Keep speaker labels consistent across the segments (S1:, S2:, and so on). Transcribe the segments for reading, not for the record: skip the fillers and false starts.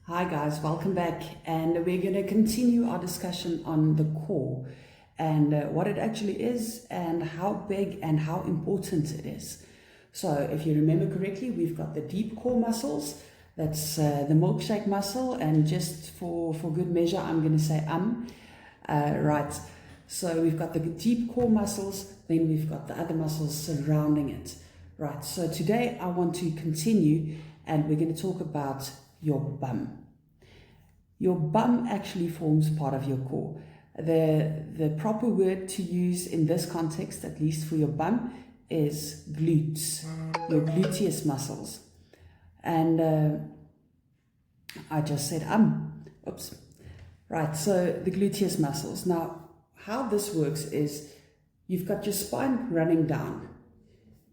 S1: Hi guys, welcome back, and we're going to continue our discussion on the core and what it actually is and how big and how important it is. So if you remember correctly, we've got the deep core muscles, that's the milkshake muscle, and just for good measure I'm going to say right. So we've got the deep core muscles, then we've got the other muscles surrounding it. Right, so today I want to continue and we're going to talk about your bum. Your bum actually forms part of your core. The proper word to use in this context, at least for your bum, is glutes, your gluteus muscles. And I just said oops. Right, so the gluteus muscles. Now, how this works is you've got your spine running down,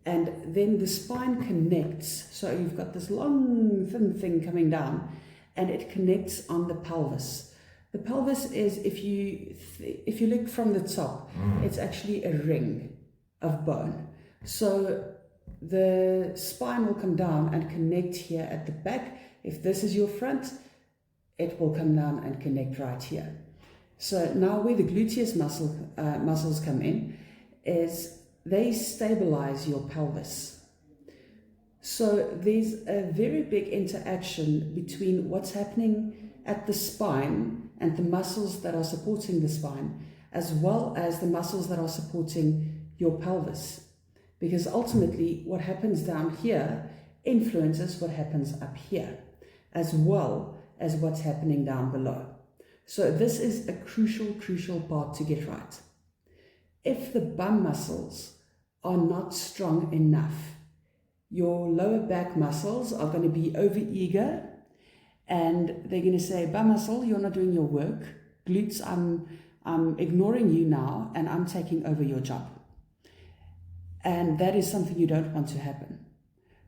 S1: and then the spine connects. So you've got this long, thin thing coming down, and it connects on the pelvis. The pelvis is, if you look from the top, it's actually a ring of bone. So the spine will come down and connect here at the back. If this is your front, it will come down and connect right here. So now where the gluteus muscles come in is they stabilize your pelvis. So there's a very big interaction between what's happening at the spine and the muscles that are supporting the spine, as well as the muscles that are supporting your pelvis. Because ultimately what happens down here influences what happens up here, as well as what's happening down below. So this is a crucial part to get right. If the bum muscles are not strong enough, your lower back muscles are going to be overeager and they're going to say, bum muscle, you're not doing your work. Glutes, I'm ignoring you now and I'm taking over your job. And that is something you don't want to happen.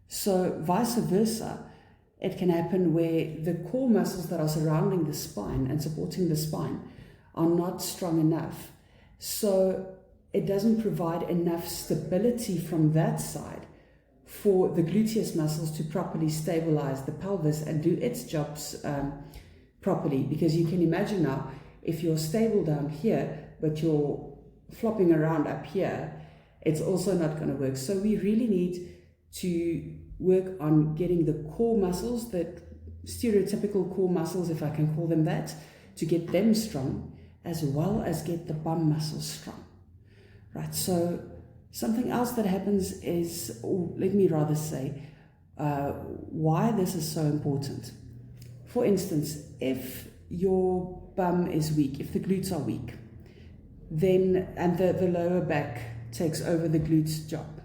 S1: So vice versa, it can happen where the core muscles that are surrounding the spine and supporting the spine are not strong enough. So it doesn't provide enough stability from that side for the gluteus muscles to properly stabilize the pelvis and do its jobs properly. Because you can imagine now, if you're stable down here, but you're flopping around up here, it's also not going to work. So we really need to work on getting the core muscles, the stereotypical core muscles, if I can call them that, to get them strong, as well as get the bum muscles strong. Right, so something else that happens is, or let me rather say, why this is so important. For instance, if your bum is weak, if the glutes are weak, then, and the lower back takes over the glutes job,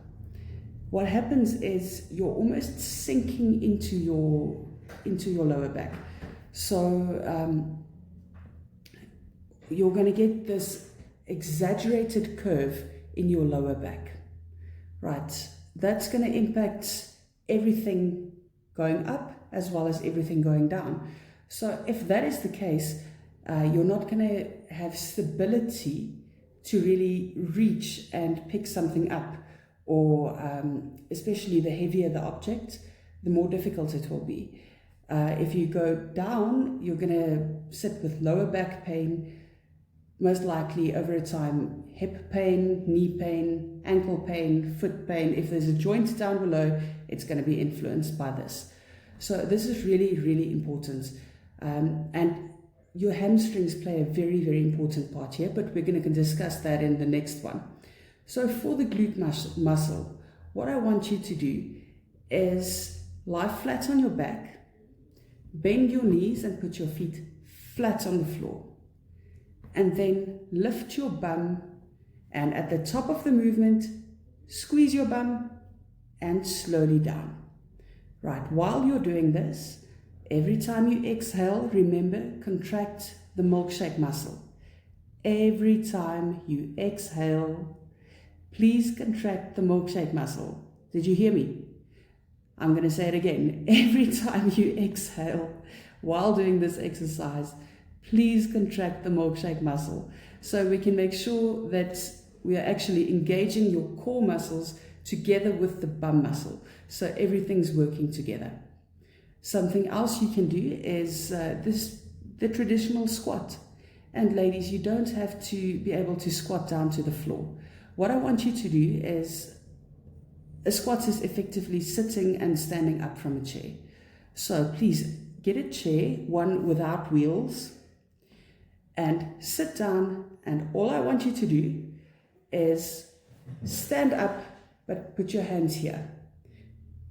S1: what happens is you're almost sinking into your lower back. So you're going to get this exaggerated curve in your lower back. Right, that's going to impact everything going up as well as everything going down. So if that is the case, you're not going to have stability to really reach and pick something up, or especially the heavier the object, the more difficult it will be. If you go down, you're going to sit with lower back pain, most likely over a time hip pain, knee pain, ankle pain, foot pain. If there's a joint down below, it's going to be influenced by this. So this is really important. And your hamstrings play a very important part here, but we're going to discuss that in the next one. So for the glute muscle, what I want you to do is lie flat on your back, bend your knees and put your feet flat on the floor. And then lift your bum, and at the top of the movement, squeeze your bum and slowly down. Right, while you're doing this, every time you exhale, remember, contract the milkshake muscle. Every time you exhale, please contract the milkshake muscle. Did you hear me? I'm going to say it again. Every time you exhale while doing this exercise, please contract the milkshake muscle, so we can make sure that we are actually engaging your core muscles together with the bum muscle, so everything's working together. Something else you can do is the traditional squat. And ladies, you don't have to be able to squat down to the floor. What I want you to do is, a squat is effectively sitting and standing up from a chair. So please get a chair, one without wheels, and sit down, and all I want you to do is stand up, but put your hands here.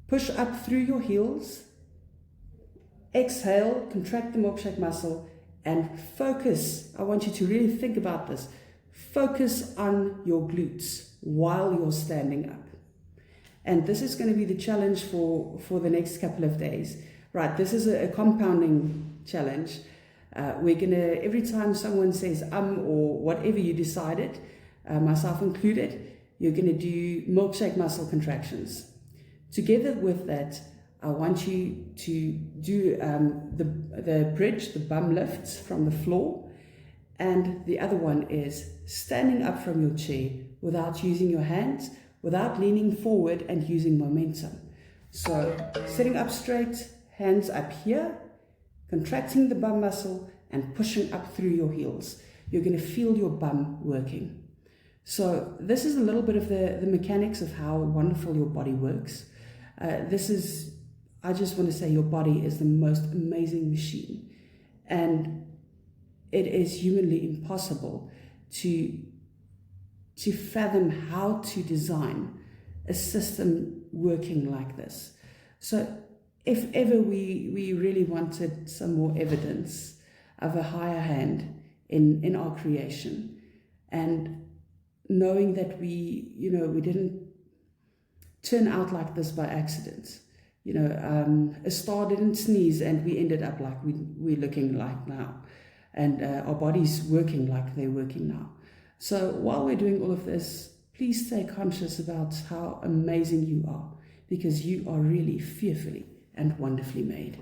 S1: Push up through your heels, exhale, contract the milkshake muscle, and focus. I want you to really think about this. Focus on your glutes while you're standing up. And this is going to be the challenge for the next couple of days. Right, this is a compounding challenge. We're going to, every time someone says or whatever you decided, myself included, you're going to do milkshake muscle contractions. Together with that, I want you to do the bridge, the bum lifts from the floor. And the other one is standing up from your chair without using your hands, without leaning forward and using momentum. So sitting up straight, hands up here, contracting the bum muscle and pushing up through your heels. You're going to feel your bum working. So this is a little bit of the mechanics of how wonderful your body works. I just want to say your body is the most amazing machine, and it is humanly impossible to fathom how to design a system working like this. So if ever we really wanted some more evidence of a higher hand in our creation, and knowing that we didn't turn out like this by accident. A star didn't sneeze and we ended up like we're looking like now, and our bodies working like they're working now. So while we're doing all of this, please stay conscious about how amazing you are, because you are really fearfully and wonderfully made.